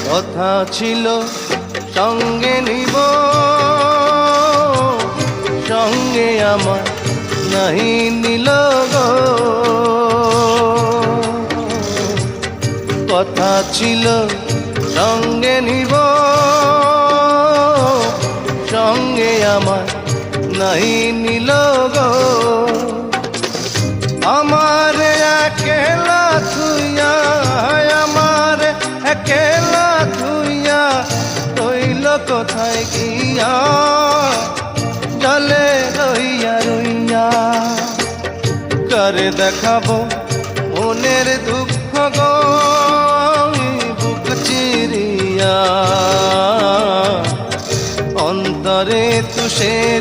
কথা ছিল সঙ্গে নিব, সঙ্গে আমার নাহি নিল গো। কথা ছিল সঙ্গে নিব, সঙ্গে আমার নাহি নিল গো। আমার একেলা থুইয়া, আমার একেলা থুইয়া রইল কোথায় গিয়া, জলে রইয়া রইয়া। করে দেখাবো মনের দুঃখ গো বুক চিরিয়া, অন্তরে তুষের